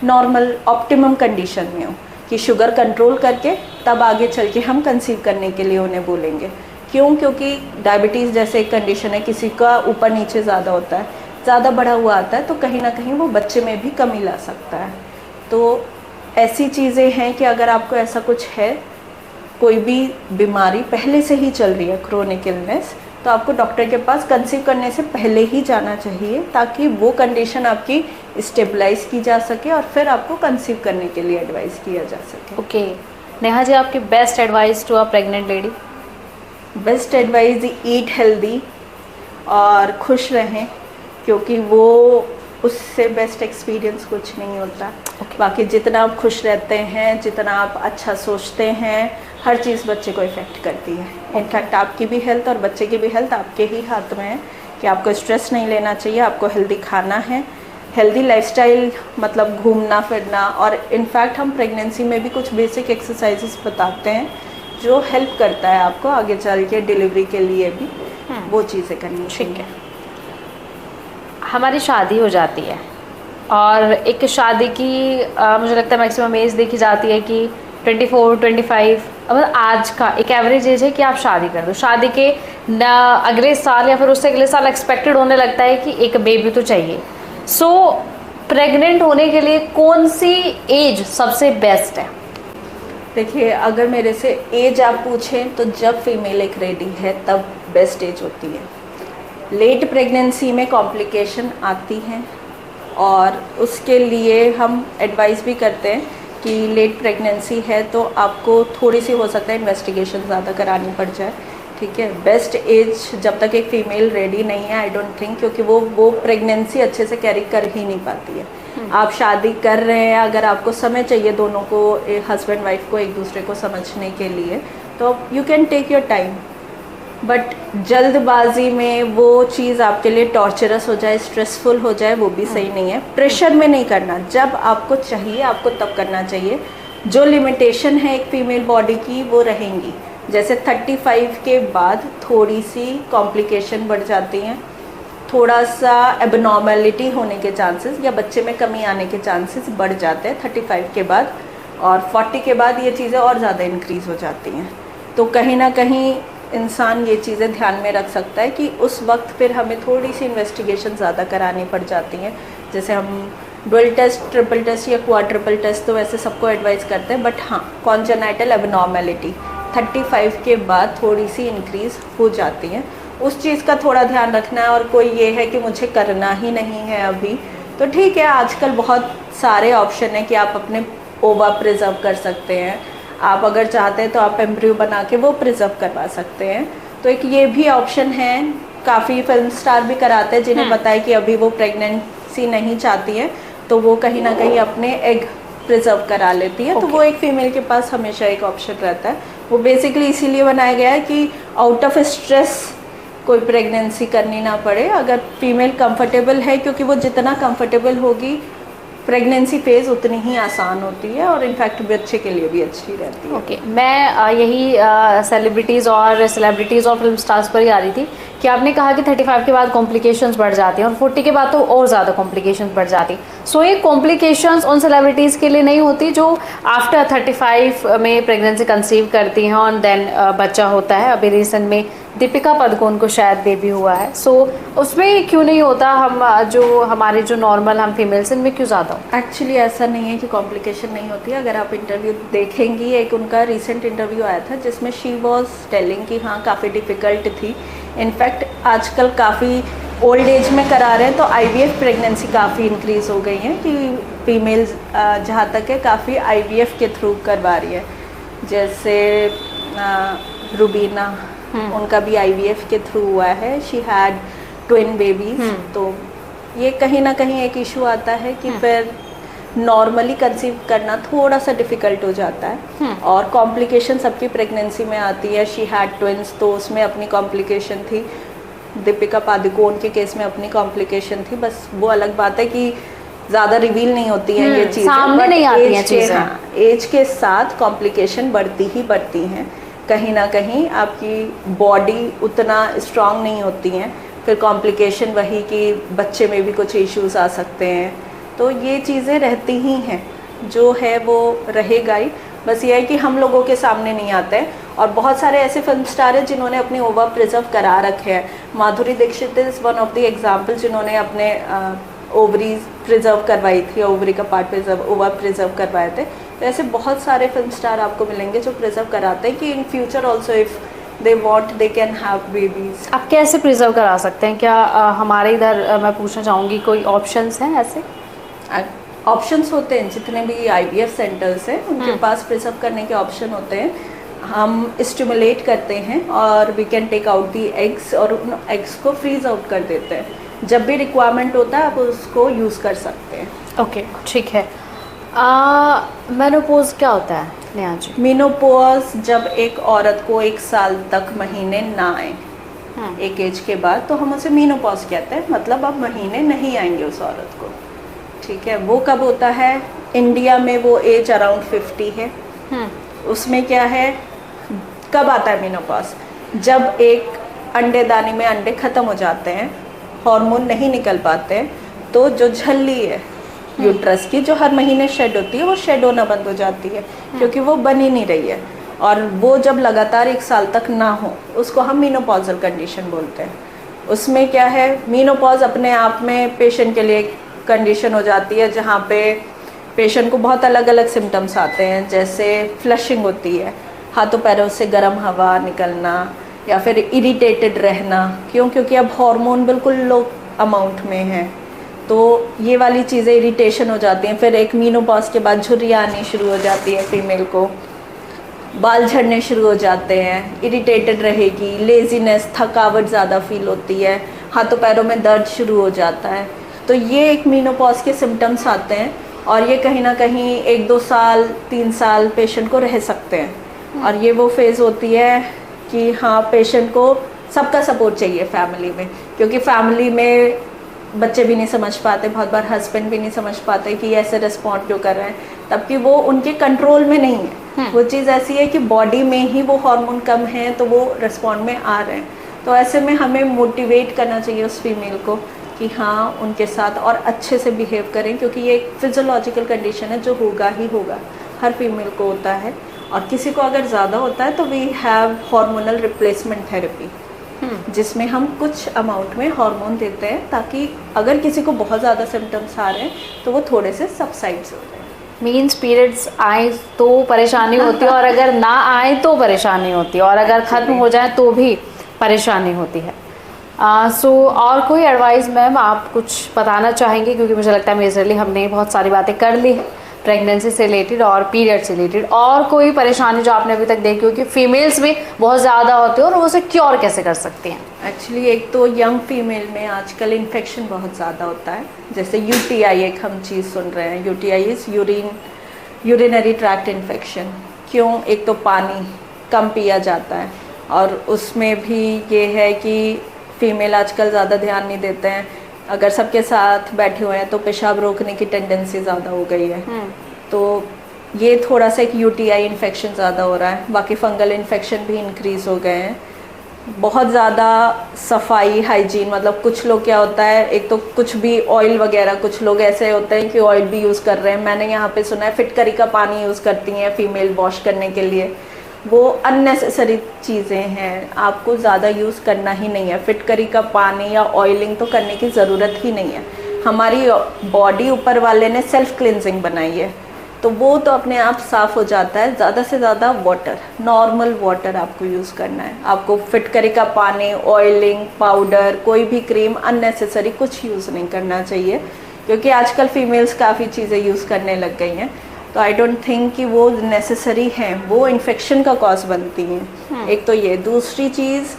नॉर्मल ऑप्टिमम कंडीशन में हो, कि शुगर कंट्रोल करके तब आगे चल के हम कंसीव करने के लिए उन्हें बोलेंगे। क्यों? क्योंकि डायबिटीज़ जैसे एक कंडीशन है, किसी का ऊपर नीचे ज़्यादा होता है, ज़्यादा बढ़ा हुआ आता है तो कहीं ना कहीं वो बच्चे में भी कमी ला सकता है। तो ऐसी चीज़ें हैं कि अगर आपको ऐसा कुछ है, कोई भी बीमारी पहले से ही चल रही है, क्रोनिक इलनेस, तो आपको डॉक्टर के पास कंसीव करने से पहले ही जाना चाहिए ताकि वो कंडीशन आपकी स्टेबलाइज की जा सके और फिर आपको कंसीव करने के लिए एडवाइस किया जा सके। ओके नेहा जी, आपकी best advice to a pregnant lady? Best advice, eat healthy और खुश रहें, क्योंकि वो उससे बेस्ट एक्सपीरियंस कुछ नहीं होता। बाकी जितना आप खुश रहते हैं, जितना आप अच्छा सोचते हैं, हर चीज़ बच्चे को इफ़ेक्ट करती है। इनफैक्ट आपकी भी हेल्थ और बच्चे की भी हेल्थ आपके ही हाथ में है कि आपको स्ट्रेस नहीं लेना चाहिए, आपको हेल्दी खाना है, हेल्दी लाइफस्टाइल मतलब घूमना फिरना, और इनफैक्ट हम प्रेगनेंसी में भी कुछ बेसिक एक्सरसाइजेस बताते हैं जो हेल्प करता है आपको आगे चल के डिलीवरी के लिए भी वो चीज़ें करनी चाहिए। ठीक है, हमारी शादी हो जाती है और एक शादी की मुझे लगता है मैक्सिमम एज देखी जाती है कि 24, 25, अब आज का एक एवरेज एज है कि आप शादी कर दो। शादी के अगले साल या फिर उससे अगले साल एक्सपेक्टेड होने लगता है कि एक बेबी तो चाहिए। सो प्रेग्नेंट होने के लिए कौन सी एज सबसे बेस्ट है? देखिए, अगर मेरे से एज आप पूछें तो जब फीमेल एक रेडी है तब बेस्ट एज होती है। लेट प्रेगनेंसी में कॉम्प्लिकेशन आती हैं और उसके लिए हम एडवाइस भी करते हैं कि लेट प्रेगनेंसी है तो आपको थोड़ी सी हो सकता है इन्वेस्टिगेशन ज़्यादा करानी पड़ जाए। ठीक है, बेस्ट एज जब तक एक फ़ीमेल रेडी नहीं है, आई डोंट थिंक, क्योंकि वो प्रेगनेंसी अच्छे से कैरी कर ही नहीं पाती है। आप शादी कर रहे हैं, अगर आपको समय चाहिए दोनों को, हस्बैंड वाइफ को एक दूसरे को समझने के लिए, तो you can take your time, but जल्दबाजी में वो चीज़ आपके लिए टॉर्चरस हो जाए, स्ट्रेसफुल हो जाए, वो भी सही नहीं है। प्रेशर में नहीं करना, जब आपको चाहिए आपको तब करना चाहिए। जो लिमिटेशन है एक फीमेल बॉडी की वो रहेंगी, जैसे 35 के बाद थोड़ी सी कॉम्प्लिकेशन बढ़ जाती हैं, थोड़ा सा एबनॉर्मेलिटी होने के चांसेस या बच्चे में कमी आने के चांसेस बढ़ जाते हैं 35 के बाद, और 40 के बाद ये चीज़ें और ज़्यादा इंक्रीज़ हो जाती हैं। तो कहीं ना कहीं इंसान ये चीज़ें ध्यान में रख सकता है कि उस वक्त फिर हमें थोड़ी सी इन्वेस्टिगेशन ज़्यादा करानी पड़ जाती हैं। जैसे हम डुअल टेस्ट, ट्रिपल टेस्ट या क्वाड्रुपल टेस्ट तो वैसे सबको एडवाइस करते हैं, बट हाँ कॉन्जेनाइटल एबनॉर्मेलिटी 35 के बाद थोड़ी सी इंक्रीज़ हो जाती है, उस चीज़ का थोड़ा ध्यान रखना है। और कोई ये है कि मुझे करना ही नहीं है अभी, तो ठीक है, आजकल बहुत सारे ऑप्शन हैं कि आप अपने ओवा प्रिजर्व कर सकते हैं। आप अगर चाहते हैं तो आप एम्ब्रियो बना के वो प्रिजर्व करवा सकते हैं, तो एक ये भी ऑप्शन है। काफ़ी फिल्म स्टार भी कराते हैं जिन्हें पता है कि अभी वो प्रेगनेंसी नहीं चाहती है, तो वो कहीं ना कहीं अपने एग प्रिजर्व करा लेती है। तो वो एक फीमेल के पास हमेशा एक ऑप्शन रहता है। वो बेसिकली इसीलिए बनाया गया है कि आउट ऑफ स्ट्रेस कोई प्रेगनेंसी करनी ना पड़े, अगर फीमेल कंफर्टेबल है, क्योंकि वो जितना कंफर्टेबल होगी प्रेगनेंसी फेज़ उतनी ही आसान होती है और इनफैक्ट बच्चे के लिए भी अच्छी रहती है। ओके, मैं यही सेलिब्रिटीज़ और फिल्म स्टार्स पर ही आ रही थी कि आपने कहा कि 35 के बाद कॉम्प्लिकेशंस बढ़ जाती हैं और 40 के बाद तो और ज़्यादा कॉम्प्लिकेशंस बढ़ जाती। सो ये कॉम्प्लिकेशंस उन सेलिब्रिटीज़ के लिए नहीं होती जो आफ्टर 35 में प्रेगनेंसी कंसीव करती हैं और देन बच्चा होता है। अभी रिसेंट में दीपिका पादुकोण को शायद बेबी हुआ है, सो उसमें क्यों नहीं होता? हमारे जो नॉर्मल हम फीमेल्स इनमें क्यों ज़्यादा हो? एक्चुअली ऐसा नहीं है कि कॉम्प्लिकेशन नहीं होती है। अगर आप इंटरव्यू देखेंगी, एक उनका रिसेंट इंटरव्यू आया था जिसमें शी वॉज टेलिंग कि हाँ काफ़ी डिफ़िकल्ट थी। इनफैक्ट आजकल काफ़ी ओल्ड एज में करा रहे हैं, तो IVF प्रेगनेंसी काफ़ी इंक्रीज़ हो गई है कि फीमेल्स जहाँ तक है काफ़ी IVF के थ्रू करवा रही है। जैसे रुबीना, उनका भी IVF के थ्रू हुआ है, शी हैड ट्विन बेबीज। तो ये कहीं ना कहीं एक इशू आता है कि फिर नॉर्मली कंसीव करना थोड़ा सा डिफ़िकल्ट हो जाता है और कॉम्प्लिकेशन सबकी प्रेगनेंसी में आती है। शी हैड ट्विंस, तो उसमें अपनी कॉम्प्लिकेशन थी। दीपिका पादुकोण के केस में अपनी कॉम्प्लिकेशन थी। बस वो अलग बात है कि ज़्यादा रिवील नहीं होती हैं ये चीज़ें, सामने नहीं आती हैं चीज़ें। हाँ, एज के साथ कॉम्प्लिकेशन बढ़ती ही बढ़ती हैं। कहीं ना कहीं आपकी बॉडी उतना स्ट्रांग नहीं होती हैं, फिर कॉम्प्लिकेशन वही कि बच्चे में भी कुछ इश्यूज आ सकते हैं। तो ये चीज़ें रहती ही हैं, जो है वो रहेगा ही। बस ये है कि हम लोगों के सामने नहीं आते हैं। और बहुत सारे ऐसे फिल्म स्टार हैं जिन्होंने अपनी ओवा प्रिजर्व करा रखे हैं। Madhuri Dixit is one of the example जिन्होंने अपने ओवरीज प्रिजर्व करवाई थी, ओवरी का पार्ट प्रिजर्व, ओवा प्रिजर्व करवाए थे। तो ऐसे बहुत सारे फिल्म स्टार आपको मिलेंगे जो प्रिजर्व कराते हैं कि in future also if they want they can have babies. आप कैसे प्रिजर्व करा सकते हैं? क्या हमारे इधर मैं पूछना चाहूँगी कोई ऑप्शंस हैं ऐसे? ऑप्शंस होते हैं, जितने भी IVF सेंटर्स हैं उनके पास प्रिजर्व करने के ऑप्शन होते हैं। हम स्टिमुलेट करते हैं और we can take out the eggs और उन एग्स को फ्रीज आउट कर देते हैं। जब भी रिक्वायरमेंट होता है आप उसको यूज़ कर सकते हैं। ओके, ठीक है। मेनोपॉज क्या होता है नेहा जी? मेनोपॉज जब एक औरत को 1 साल तक महीने ना आए एक एज के बाद, तो हम उसे मेनोपॉज कहते हैं। मतलब अब महीने नहीं आएंगे उस औरत को, ठीक है। वो कब होता है? इंडिया में वो एज अराउंड 50 है। उसमें क्या है, कब आता है मेनोपॉज? जब एक अंडेदानी में अंडे ख़त्म हो जाते हैं, हार्मोन नहीं निकल पाते हैं, तो जो झल्ली है यूट्रस की जो हर महीने शेड होती है, वो शेड होना बंद हो जाती है क्योंकि वो बन ही नहीं रही है। और वो जब लगातार 1 साल तक ना हो, उसको हम मेनोपॉजल कंडीशन बोलते हैं। उसमें क्या है, मेनोपॉज अपने आप में पेशेंट के लिए कंडीशन हो जाती है जहाँ पे पेशेंट को बहुत अलग अलग सिम्टम्स आते हैं। जैसे फ्लशिंग होती है, हाथों पैरों से गर्म हवा निकलना, या फिर इरिटेटेड रहना। क्यों? क्योंकि अब हार्मोन बिल्कुल लो अमाउंट में है, तो ये वाली चीज़ें इरिटेशन हो जाती हैं। फिर एक मेनोपॉज के बाद झुर्रियाँ आनी शुरू हो जाती है फीमेल को, बाल झड़ने शुरू हो जाते हैं, इरिटेटेड रहेगी, लेजीनेस, थकावट ज़्यादा फील होती है, हाथों पैरों में दर्द शुरू हो जाता है। तो ये एक मेनोपॉज के सिम्टम्स आते हैं और ये कहीं ना कहीं 1-2 साल 3 साल पेशेंट को रह सकते हैं। और ये वो फेज़ होती है कि हाँ, पेशेंट को सबका सपोर्ट चाहिए फैमिली में, क्योंकि फैमिली में बच्चे भी नहीं समझ पाते, बहुत बार हस्बैंड भी नहीं समझ पाते कि ऐसे रिस्पॉन्ड क्यों कर रहे हैं, तब कि वो उनके कंट्रोल में नहीं है। वो चीज़ ऐसी है कि बॉडी में ही वो हार्मोन कम है तो वो रिस्पॉन्ड में आ रहे हैं। तो ऐसे में हमें मोटिवेट करना चाहिए उस फीमेल को कि हाँ, उनके साथ और अच्छे से बिहेव करें, क्योंकि ये एक फिजियोलॉजिकल कंडीशन है जो होगा ही होगा, हर फीमेल को होता है। और किसी को अगर ज़्यादा होता है तो we have hormonal replacement therapy, जिसमें हम कुछ अमाउंट में हार्मोन देते हैं ताकि अगर किसी को बहुत ज़्यादा सिम्टम्स आ रहे हैं तो वो थोड़े से सबसाइड्स हो जाए। मीन्स पीरियड्स आए तो परेशानी होती है और अगर ना आए तो परेशानी होती है और अगर ख़त्म हो जाए तो भी परेशानी होती है। सो और कोई एडवाइस मैम आप कुछ बताना चाहेंगे, क्योंकि मुझे लगता है मेजरली हमने बहुत सारी बातें कर ली प्रेगनेंसी से रिलेटेड और पीरियड से रिलेटेड, और कोई परेशानी जो आपने अभी तक देखी हो कि फीमेल्स में बहुत ज़्यादा होती है और उसे क्योर कैसे कर सकती हैं? एक्चुअली एक तो यंग फीमेल में आजकल इन्फेक्शन बहुत ज़्यादा होता है, जैसे यूटीआई एक हम चीज़ सुन रहे हैं, UTI is urinary tract infection. क्यों? एक तो पानी कम पिया जाता है और उसमें भी ये है कि फीमेल आजकल ज़्यादा ध्यान नहीं देते हैं, अगर सबके साथ बैठे हुए हैं तो पेशाब रोकने की टेंडेंसी ज़्यादा हो गई है, तो ये थोड़ा सा एक यूटीआई इन्फेक्शन ज़्यादा हो रहा है। बाकी फंगल इन्फेक्शन भी इंक्रीज़ हो गए हैं। बहुत ज़्यादा सफाई हाइजीन, मतलब कुछ लोग क्या होता है, एक तो कुछ भी ऑयल वगैरह, कुछ लोग ऐसे होते हैं कि ऑयल भी यूज़ कर रहे हैं। मैंने यहाँ पे सुना है फिटकरी का पानी यूज़ करती हैं फीमेल वॉश करने के लिए, वो अननेसेसरी चीज़ें हैं, आपको ज़्यादा यूज़ करना ही नहीं है। फिटकरी का पानी या ऑयलिंग तो करने की ज़रूरत ही नहीं है। हमारी बॉडी ऊपर वाले ने सेल्फ क्लिनजिंग बनाई है, तो वो तो अपने आप साफ़ हो जाता है। ज़्यादा से ज़्यादा वाटर, नॉर्मल वाटर आपको यूज़ करना है। आपको फिटकरी का पानी, ऑयलिंग पाउडर, कोई भी क्रीम अननेसेसरी कुछ यूज़ नहीं करना चाहिए, क्योंकि आजकल फीमेल्स काफ़ी चीज़ें यूज़ करने लग गई हैं, तो आई डोंट थिंक कि वो नेसेसरी हैं, वो इन्फेक्शन का कॉज बनती हैं। एक तो ये, दूसरी चीज़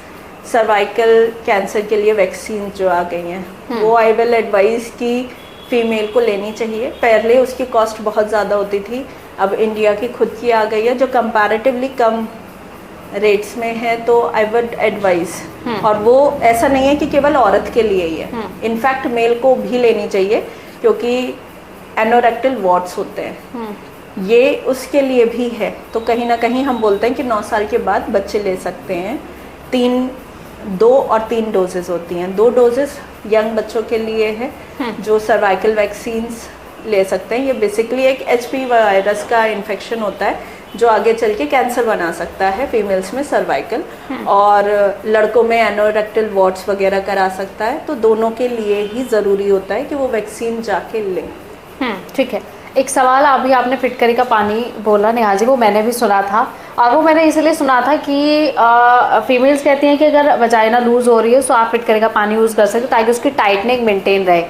सर्वाइकल कैंसर के लिए वैक्सीन जो आ गई हैं, वो आई विल एडवाइस कि फीमेल को लेनी चाहिए। पहले उसकी कॉस्ट बहुत ज़्यादा होती थी, अब इंडिया की खुद की आ गई है जो कंपैरेटिवली कम रेट्स में है, तो आई वुड एडवाइस। और वो ऐसा नहीं है कि केवल औरत के लिए ही है, इनफैक्ट मेल को भी लेनी चाहिए, क्योंकि एनोरेक्टल वॉर्ड्स होते हैं, ये उसके लिए भी है। तो कहीं ना कहीं हम बोलते हैं कि 9 साल के बाद बच्चे ले सकते हैं। 2 और 3 डोजेस होती हैं। 2 डोजेस यंग बच्चों के लिए है जो सर्वाइकल वैक्सीन्स ले सकते हैं। ये बेसिकली एक एचपीवी वायरस का इन्फेक्शन होता है जो आगे चल के कैंसर बना सकता है फीमेल्स में सर्वाइकल, और लड़कों में एनोरेक्टल वॉर्ड्स वगैरह करा सकता है। तो दोनों के लिए ही ज़रूरी होता है कि वो वैक्सीन जाके लें। ठीक है। एक सवाल अभी आपने फिटकरी का पानी बोला नेहा जी, वो मैंने भी सुना था, और वो मैंने इसलिए सुना था कि फीमेल्स कहती हैं कि अगर वजाइना लूज़ हो रही है तो आप फिटकरी का पानी यूज़ कर सकते हो ताकि उसकी टाइटनिंग मेंटेन रहे।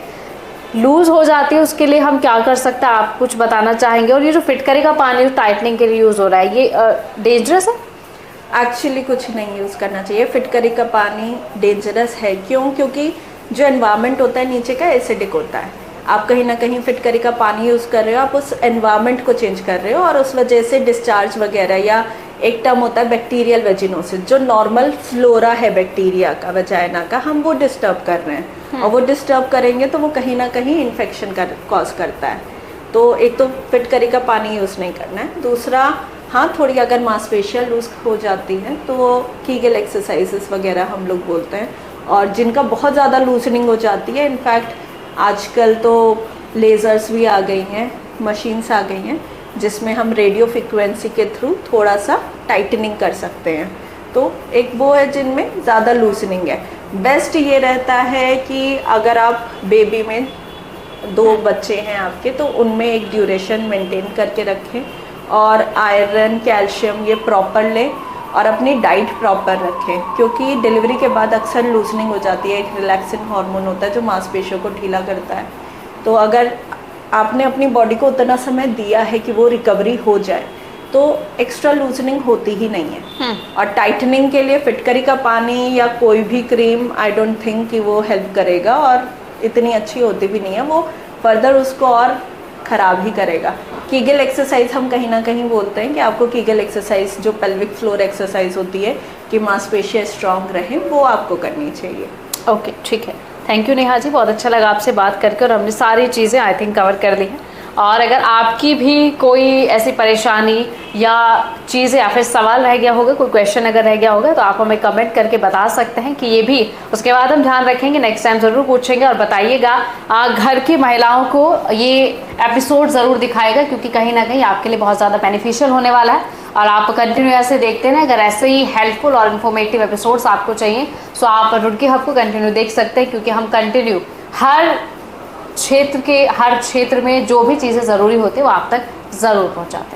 लूज़ हो जाती है उसके लिए हम क्या कर सकते हैं, आप कुछ बताना चाहेंगे? और ये जो फिटकरी का पानी टाइटनिंग के लिए यूज़ हो रहा है, ये डेंजरस है? एक्चुअली कुछ नहीं यूज़ करना चाहिए। फिटकरी का पानी डेंजरस है क्यों? क्योंकि जो एनवायरनमेंट होता है नीचे का एसिडिक होता है। आप कहीं ना कहीं फिटकरी का पानी यूज़ कर रहे हो, आप उस एनवायरनमेंट को चेंज कर रहे हो, और उस वजह से डिस्चार्ज वगैरह, या एक टर्म होता है बैक्टीरियल वेजिनोसिस, जो नॉर्मल फ्लोरा है बैक्टीरिया का वजाइना का, हम वो डिस्टर्ब कर रहे हैं, और वो डिस्टर्ब करेंगे तो वो कहीं ना कहीं इन्फेक्शन का कॉज करता है। तो एक तो फिटकरी का पानी यूज़ नहीं करना है। दूसरा, हाँ, थोड़ी अगर मांसपेशियाँ लूज हो जाती हैं तो कीगल एक्सरसाइजेस वगैरह हम लोग बोलते हैं, और जिनका बहुत ज़्यादा लूजनिंग हो जाती है, इनफैक्ट आजकल तो लेज़र्स भी आ गई हैं, मशीन्स आ गई हैं, जिसमें हम रेडियो फ्रिक्वेंसी के थ्रू थोड़ा सा टाइटनिंग कर सकते हैं। तो एक वो है जिनमें ज़्यादा लूजनिंग है। बेस्ट ये रहता है कि अगर आप बेबी में 2 बच्चे हैं आपके, तो उनमें एक ड्यूरेशन मेंटेन करके रखें, और आयरन, कैल्शियम ये प्रॉपर लें, और अपनी डाइट प्रॉपर रखें, क्योंकि डिलीवरी के बाद अक्सर लूजनिंग हो जाती है। एक रिलैक्सिंग हार्मोन होता है जो मांसपेशियों को ढीला करता है। तो अगर आपने अपनी बॉडी को उतना समय दिया है कि वो रिकवरी हो जाए, तो एक्स्ट्रा लूजनिंग होती ही नहीं है। और टाइटनिंग के लिए फिटकरी का पानी या कोई भी क्रीम आई डोंट थिंक कि वो हेल्प करेगा, और इतनी अच्छी होती भी नहीं है, वो फर्दर उसको और ख़राब ही करेगा। कीगल एक्सरसाइज हम कहीं ना कहीं बोलते हैं कि आपको कीगल एक्सरसाइज, जो पेल्विक फ्लोर एक्सरसाइज होती है कि मांसपेशियाँ स्ट्रांग रहें, वो आपको करनी चाहिए। ओके, ठीक है। थैंक यू नेहा जी, बहुत अच्छा लगा आपसे बात करके, और हमने सारी चीज़ें आई थिंक कवर कर ली हैं। और अगर आपकी भी कोई ऐसी परेशानी या चीज़ें या फिर सवाल रह गया होगा, कोई क्वेश्चन अगर रह गया होगा, तो आप हमें कमेंट करके बता सकते हैं कि ये भी, उसके बाद हम ध्यान रखेंगे, नेक्स्ट टाइम ज़रूर पूछेंगे और बताइएगा। घर की महिलाओं को ये एपिसोड ज़रूर दिखाएगा, क्योंकि कहीं ना कहीं आपके लिए बहुत ज़्यादा बेनिफिशियल होने वाला है। और आप कंटिन्यू ऐसे देखते हैं, अगर ऐसे ही हेल्पफुल और इन्फॉर्मेटिव एपिसोड्स आपको चाहिए तो आप रुड़की हब को कंटिन्यू देख सकते हैं, क्योंकि हम कंटिन्यू हर क्षेत्र में जो भी चीज़ें ज़रूरी होती है वो आप तक ज़रूर पहुँचाते हैं।